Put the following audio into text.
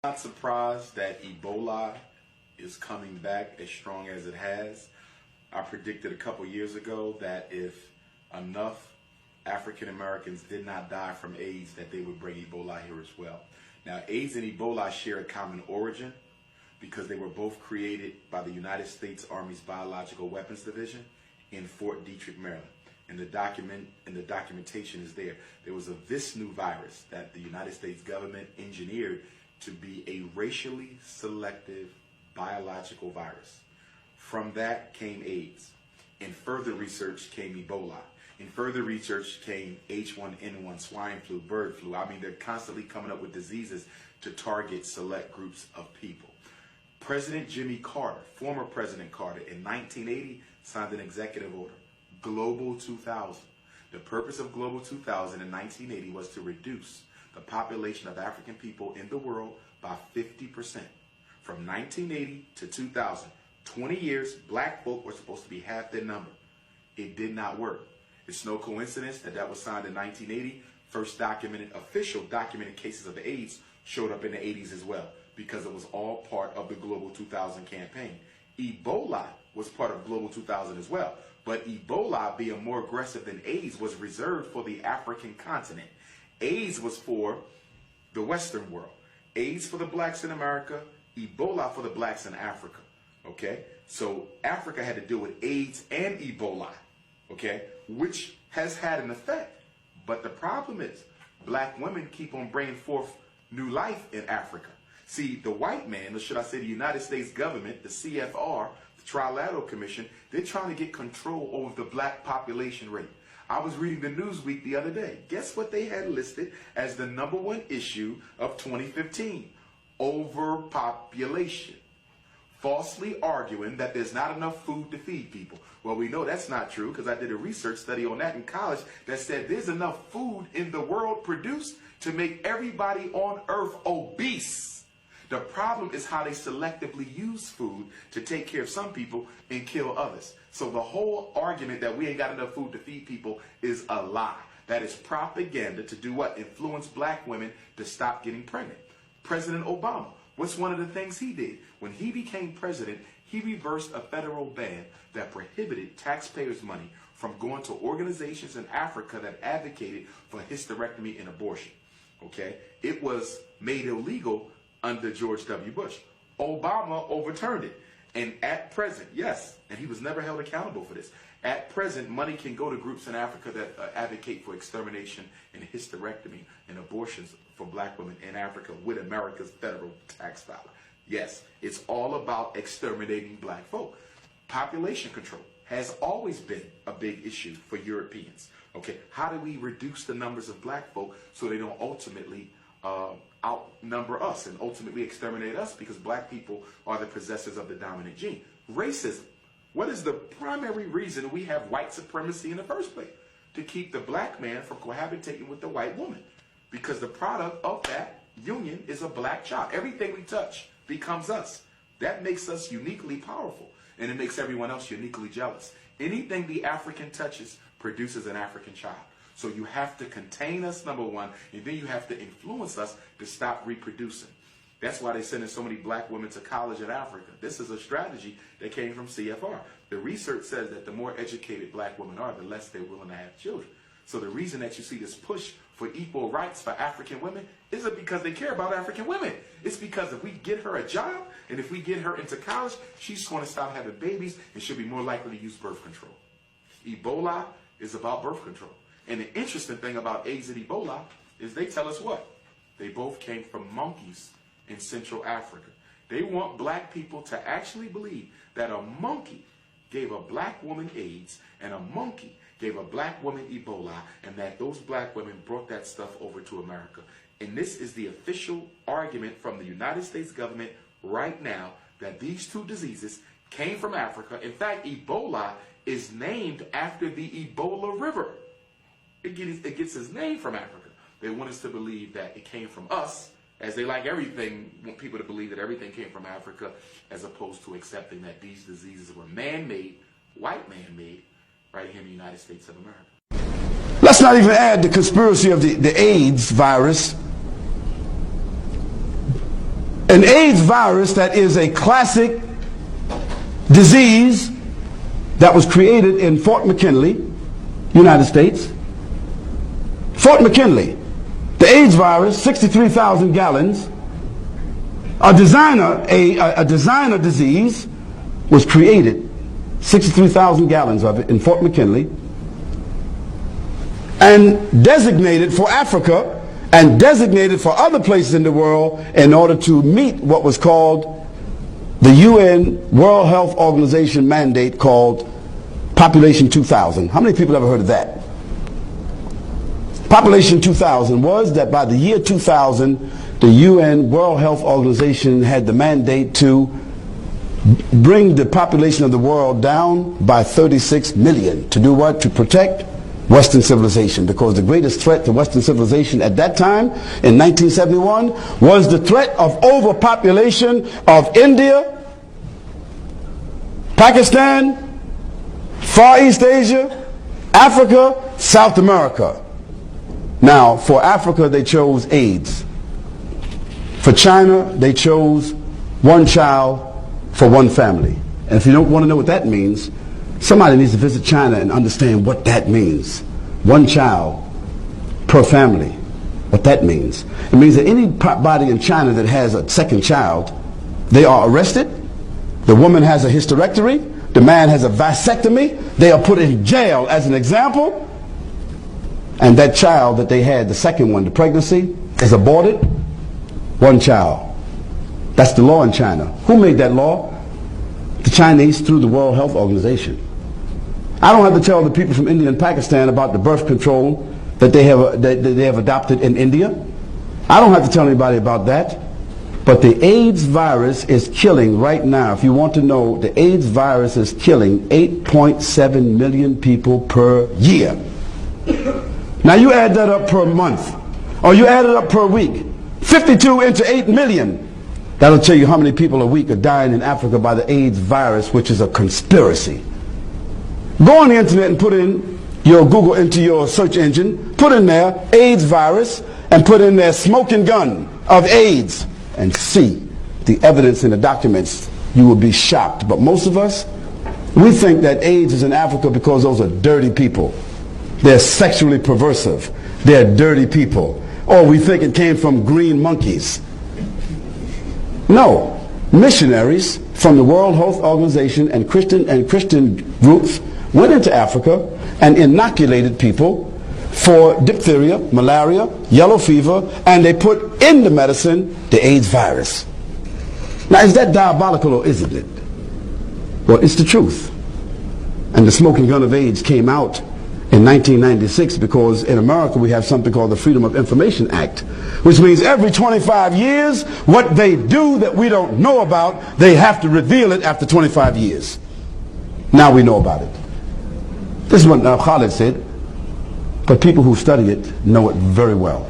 Not surprised that Ebola is coming back as strong as it has. I predicted a couple years ago that if enough African Americans did not die from AIDS, that they would bring Ebola here as well. Now, AIDS and Ebola share a common origin because they were both created by the United States Army's Biological Weapons Division in Fort Detrick, Maryland. And the documentation is there. There was a Visnu virus that the United States government engineered to be a racially selective biological virus. From that came AIDS. In further research came Ebola. In further research came H1N1, swine flu, bird flu. I mean, they're constantly coming up with diseases to target select groups of people. President Jimmy Carter, former President Carter, in 1980 signed an executive order, Global 2000. The purpose of Global 2000 in 1980 was to reduce the population of African people in the world by 50%. From 1980 to 2000, 20 years, black folk were supposed to be half their number. It did not work. It's no coincidence that that was signed in 1980. First official documented cases of AIDS showed up in the 80s as well, because it was all part of the Global 2000 campaign. Ebola was part of Global 2000 as well, but Ebola, being more aggressive than AIDS, was reserved for the African continent. AIDS was for the Western world. AIDS for the blacks in America, Ebola for the blacks in Africa. Okay? So Africa had to deal with AIDS and Ebola, okay, which has had an effect. But the problem is black women keep on bringing forth new life in Africa. See, the white man, or should I say the United States government, the CFR, the Trilateral Commission, they're trying to get control over the black population rate. I was reading the Newsweek the other day. Guess what they had listed as the #1 issue of 2015? Overpopulation. Falsely arguing that there's not enough food to feed people. Well, we know that's not true because I did a research study on that in college that said there's enough food in the world produced to make everybody on earth obese. The problem is how they selectively use food to take care of some people and kill others. So the whole argument that we ain't got enough food to feed people is a lie. That is propaganda to do what? Influence black women to stop getting pregnant. President Obama, what's one of the things he did? When he became president, he reversed a federal ban that prohibited taxpayers' money from going to organizations in Africa that advocated for hysterectomy and abortion. Okay? It was made illegal under George W. Bush. Obama overturned it. And at present, yes, and he was never held accountable for this. At present, money can go to groups in Africa that advocate for extermination and hysterectomy and abortions for black women in Africa with America's federal tax dollar. Yes, it's all about exterminating black folk. Population control has always been a big issue for Europeans. Okay, how do we reduce the numbers of black folk so they don't ultimately outnumber us and ultimately exterminate us, because black people are the possessors of the dominant gene? Racism. What is the primary reason we have white supremacy in the first place? To keep the black man from cohabitating with the white woman. Because the product of that union is a black child. Everything we touch becomes us. That makes us uniquely powerful, and it makes everyone else uniquely jealous. Anything the African touches produces an African child. So you have to contain us, #1, and then you have to influence us to stop reproducing. That's why they're sending so many black women to college in Africa. This is a strategy that came from CFR. The research says that the more educated black women are, the less they're willing to have children. So the reason that you see this push for equal rights for African women isn't because they care about African women. It's because if we get her a job and if we get her into college, she's going to stop having babies and she'll be more likely to use birth control. Ebola is about birth control. And the interesting thing about AIDS and Ebola is they tell us what? They both came from monkeys in Central Africa. They want black people to actually believe that a monkey gave a black woman AIDS and a monkey gave a black woman Ebola, and that those black women brought that stuff over to America. And this is the official argument from the United States government right now, that these two diseases came from Africa. In fact, Ebola is named after the Ebola River. It gets its name from Africa. They want us to believe that it came from us, as they like everything, want people to believe that everything came from Africa, as opposed to accepting that these diseases were man-made, white man-made, right here in the United States of America. Let's not even add the conspiracy of the AIDS virus an AIDS virus that is a classic disease that was created in Fort McKinley, United States. Fort McKinley, the AIDS virus, 63,000 gallons. A designer disease was created, 63,000 gallons of it in Fort McKinley, and designated for Africa and designated for other places in the world in order to meet what was called the UN World Health Organization mandate called Population 2000. How many people ever heard of that? Population 2000 was that by the year 2000, the UN World Health Organization had the mandate to bring the population of the world down by 36 million. To do what? To protect Western civilization, because the greatest threat to Western civilization at that time, in 1971, was the threat of overpopulation of India, Pakistan, Far East Asia, Africa, South America. Now, for Africa, they chose AIDS. For China, they chose one child for one family. And if you don't want to know what that means, somebody needs to visit China and understand what that means. One child per family. What that means. It means that anybody in China that has a second child, they are arrested. The woman has a hysterectomy. The man has a vasectomy. They are put in jail as an example. And that child that they had, the second one, the pregnancy, is aborted. One child. That's the law in China. Who made that law? The Chinese, through the World Health Organization. I don't have to tell the people from India and Pakistan about the birth control that they have adopted in India. I don't have to tell anybody about that. But the AIDS virus is killing right now. If you want to know, the AIDS virus is killing 8.7 million people per year. Now you add that up per month, or you add it up per week. 52 into 8 million. That'll tell you how many people a week are dying in Africa by the AIDS virus, which is a conspiracy. Go on the internet and put in your Google into your search engine, put in there AIDS virus, and put in there smoking gun of AIDS, and see the evidence in the documents. You will be shocked. But most of us, we think that AIDS is in Africa because those are dirty people. They're sexually perversive. They're dirty people. Or we think it came from green monkeys. No. Missionaries from the World Health Organization and Christian groups went into Africa and inoculated people for diphtheria, malaria, yellow fever, and they put in the medicine the AIDS virus. Now, is that diabolical or isn't it? Well, it's the truth. And the smoking gun of AIDS came out in 1996 because in America we have something called the Freedom of Information Act, which means every 25 years, what they do that we don't know about, they have to reveal it after 25 years. Now we know about it. This is what Khalid said, but people who study it know it very well.